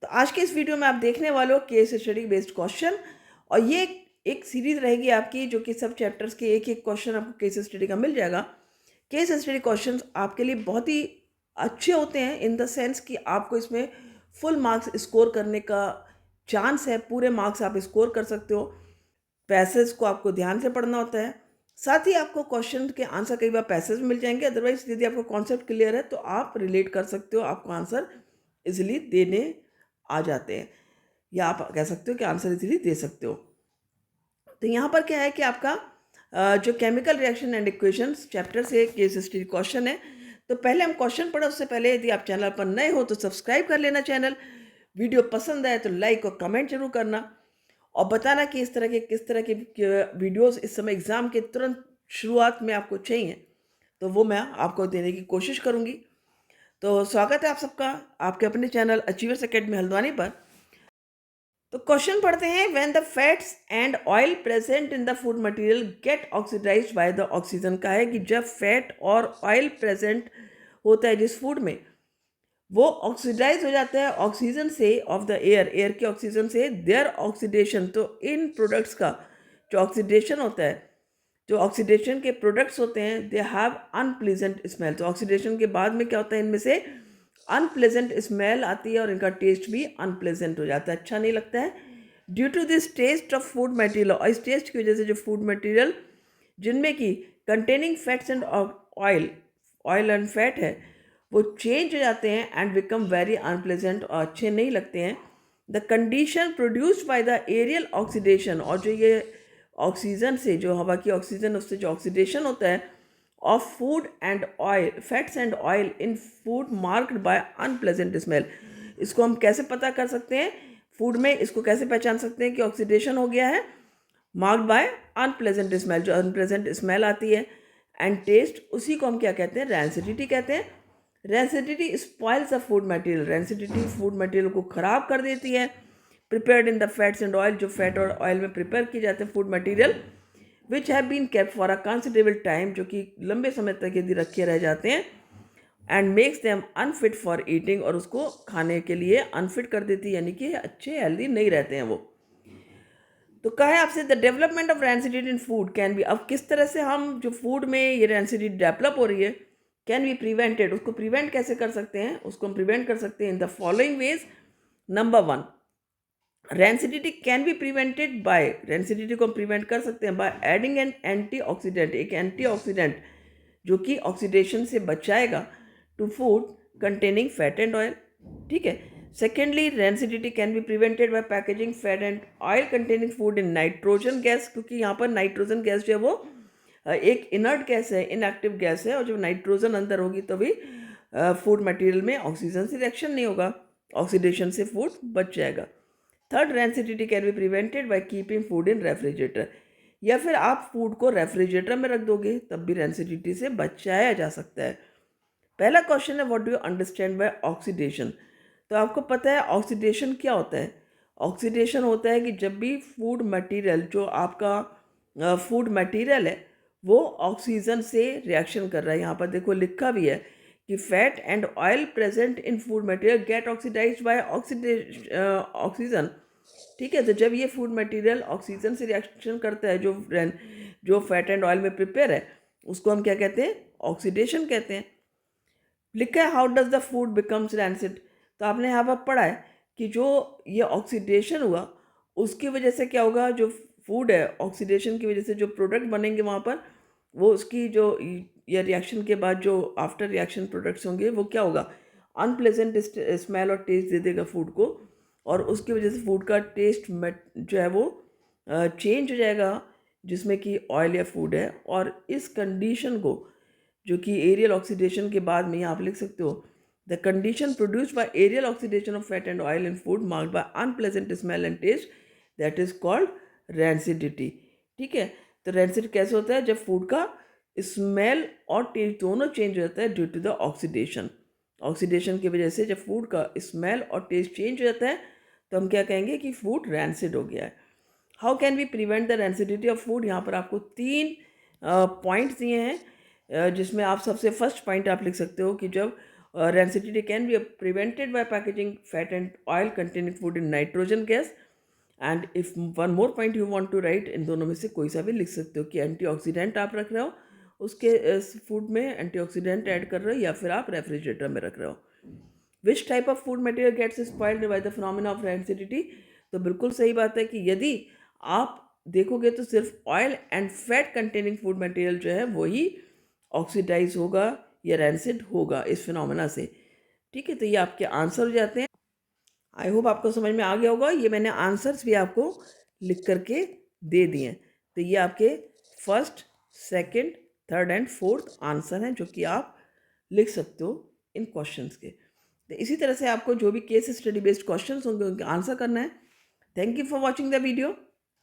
तो आज के इस वीडियो में आप देखने वाले हो केस स्टडी बेस्ड क्वेश्चन। और ये एक सीरीज रहेगी आपकी, जो कि सब चैप्टर्स के एक एक क्वेश्चन आपको केस स्टडी का मिल जाएगा। केस स्टडी क्वेश्चंस आपके लिए बहुत ही अच्छे होते हैं इन द सेंस कि आपको इसमें फुल मार्क्स स्कोर करने का चांस है। पूरे मार्क्स आप स्कोर कर सकते हो। पैसेज को आपको ध्यान से पढ़ना होता है, साथ ही आपको क्वेश्चन के आंसर कई बार पैसेज में मिल जाएंगे। अदरवाइज यदि आपको कॉन्सेप्ट क्लियर है तो आप रिलेट कर सकते हो, आपको आंसर इजिली देने आ जाते हैं, या आप कह सकते हो कि आंसर इजीली दे सकते हो। तो यहाँ पर क्या है कि आपका जो chemical reaction and equations chapter से केस स्टडी क्वेश्चन है। तो पहले हम क्वेश्चन पढ़े, उससे पहले यदि आप चैनल पर नए हो तो सब्सक्राइब कर लेना चैनल। वीडियो पसंद आए तो लाइक और कमेंट जरूर करना, और बताना कि इस तरह के किस तरह के वीडियोस इस समय एग्ज़ाम के तुरंत शुरुआत में आपको चाहिए, तो वो मैं आपको देने की कोशिश करूँगी। तो स्वागत है आप सबका आपके अपने चैनल अचीवर्स एकेडमी हल्द्वानी पर। तो क्वेश्चन पढ़ते हैं, when the fats and oil present in the food material get oxidised by the oxygen. का है कि जब फैट और ऑयल प्रेजेंट होता है जिस फूड में, वो ऑक्सीडाइज हो जाता है ऑक्सीजन से, ऑफ द एयर के ऑक्सीजन से। देयर ऑक्सीडेशन, तो इन प्रोडक्ट्स का जो ऑक्सीडेशन होता है, जो ऑक्सीडेशन के प्रोडक्ट्स होते हैं, दे हैव अनप्लीजेंट स्मेल। तो ऑक्सीडेशन के बाद में क्या होता है, इनमें से अनप्लेजेंट स्मेल आती है और इनका टेस्ट भी अनप्लेजेंट हो जाता है, अच्छा नहीं लगता है। Due to this taste of food material, और इस टेस्ट की वजह से जो फूड मटेरियल जिनमें कि containing fats and oil and fat है, वो चेंज हो जाते हैं एंड बिकम वेरी अनप्लेजेंट, और अच्छे नहीं लगते हैं। The condition produced by the aerial oxidation, और जो ये ऑक्सीजन से, जो हवा की ऑक्सीजन, उससे जो ऑक्सीडेशन होता है of food and oil, fats and oil in food marked by unpleasant smell. इसको हम कैसे पता कर सकते हैं, फूड में इसको कैसे पहचान सकते हैं कि ऑक्सीडेशन हो गया है? मार्क्ड बाय अनप्लेजेंट स्मेल, जो अनप्लेजेंट स्मेल आती है, एंड टेस्ट, उसी को हम क्या कहते हैं? रैंसिडिटी कहते हैं। Rancidity spoils the food material, rancidity food material को खराब कर देती है। Prepared in the fats and oil, जो फैट और ऑयल में प्रिपेयर किए जाते हैं food material, which have been kept for a considerable time, जो कि लंबे समय तक यदि रखे रह जाते हैं, and makes them unfit for eating, और उसको खाने के लिए अनफिट कर देती है, यानी कि अच्छे हेल्दी नहीं रहते हैं वो। तो कहा है आपसे, the development of rancidity in food can be, अब किस तरह से हम जो फूड में ये रैंसिडिटी डेवलप हो रही है, कैन बी प्रिवेंटेड, उसको प्रिवेंट कैसे कर सकते हैं? उसको हम प्रिवेंट कर सकते हैं in the following ways. Number 1, rancidity can be prevented by, rancidity को हम प्रिवेंट कर सकते हैं बाय एडिंग एन एंटीऑक्सीडेंट, एक एंटीऑक्सीडेंट जो कि ऑक्सीडेशन से बचाएगा to food containing fat and oil. ठीक है। Secondly, rancidity can be prevented by packaging fat and oil containing food in nitrogen gas, क्योंकि यहाँ पर नाइट्रोजन गैस जो है वो एक इनर्ट गैस है, इनएक्टिव गैस है, और जब नाइट्रोजन अंदर होगी तभी फूड मटेरियल में ऑक्सीजन से रिएक्शन नहीं होगा, ऑक्सीडेशन से फूड बच जाएगा। Third, rancidity can be prevented by keeping food in refrigerator, या फिर आप फूड को रेफ्रिजरेटर में रख दोगे तब भी रैंसिडिटी से बचाया जा सकता है। पहला क्वेश्चन है, what do you understand by oxidation? तो आपको पता है ऑक्सीडेशन क्या होता है? ऑक्सीडेशन होता है कि जब भी फूड मटेरियल, जो आपका फूड मटेरियल है, वो ऑक्सीजन से रिएक्शन कर रहा है। यहाँ पर देखो लिखा भी है कि fat and oil present in food material get oxidised by oxygen. ठीक है। तो जब ये फूड मटेरियल ऑक्सीजन से रिएक्शन करता है, जो फैट एंड ऑयल में प्रिपेयर है, उसको हम क्या कहते हैं? ऑक्सीडेशन कहते हैं। लिखा है, how does the food becomes rancid. तो आपने यहाँ पर पढ़ा है कि जो ये ऑक्सीडेशन हुआ, उसकी वजह से क्या होगा? जो फूड है, ऑक्सीडेशन की वजह से जो प्रोडक्ट बनेंगे वहाँ पर, वो उसकी जो ये रिएक्शन के बाद जो आफ्टर रिएक्शन प्रोडक्ट्स होंगे, वो क्या होगा? अनप्लेजेंट स्मेल और टेस्ट दे देगा फूड को, और उसकी वजह से फूड का टेस्ट जो है वो चेंज हो जाएगा, जिसमें कि ऑयल या फूड है। और इस कंडीशन को, जो कि एरियल ऑक्सीडेशन के बाद में, यहाँ आप लिख सकते हो, the condition produced by aerial oxidation of fat and oil in food marked by unpleasant smell and taste, that is called rancidity. ठीक है। तो रैंसिड कैसे होता है? जब फूड का स्मेल और टेस्ट दोनों चेंज हो जाता है due to the oxidation. Oxidation की वजह से जब फूड का स्मेल और टेस्ट चेंज हो जाता है, तो हम क्या कहेंगे कि फूड रैंसिड हो गया है। How can we prevent the rancidity of food? यहाँ पर आपको 3 पॉइंट्स दिए हैं, जिसमें आप सबसे फर्स्ट पॉइंट आप लिख सकते हो कि जब Rancidity can be prevented by packaging fat and oil containing food in nitrogen gas. And if one more point you want to write, इन दोनों में से कोई सा भी लिख सकते हो कि एंटीऑक्सीडेंट आप रख रहे हो उसके फूड में, एंटीऑक्सीडेंट ऐड कर रहे हो, या फिर आप रेफ्रिजरेटर में रख रहे हो. Which type of food material gets spoiled by the phenomena of rancidity. तो बिल्कुल सही बात है कि यदि आप देखोगे तो सिर्फ oil and fat containing food material जो है वही ऑक्सीडाइज होगा या रेंसिड होगा इस फिनोमेना से. ठीक है, तो ये आपके आंसर हो जाते हैं. आई होप आपको समझ में आ गया होगा. ये मैंने आंसर्स भी आपको लिख करके दे दिए हैं. तो ये आपके first, second, third and fourth answer हैं जो कि आप लिख सकते हो इन क्वेश्चंस के. तो इसी तरह से आपको जो भी केस स्टडी बेस्ड क्वेश्चंस होंगे उनके आंसर करना है. Thank you for watching the video.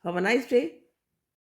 Have a nice day.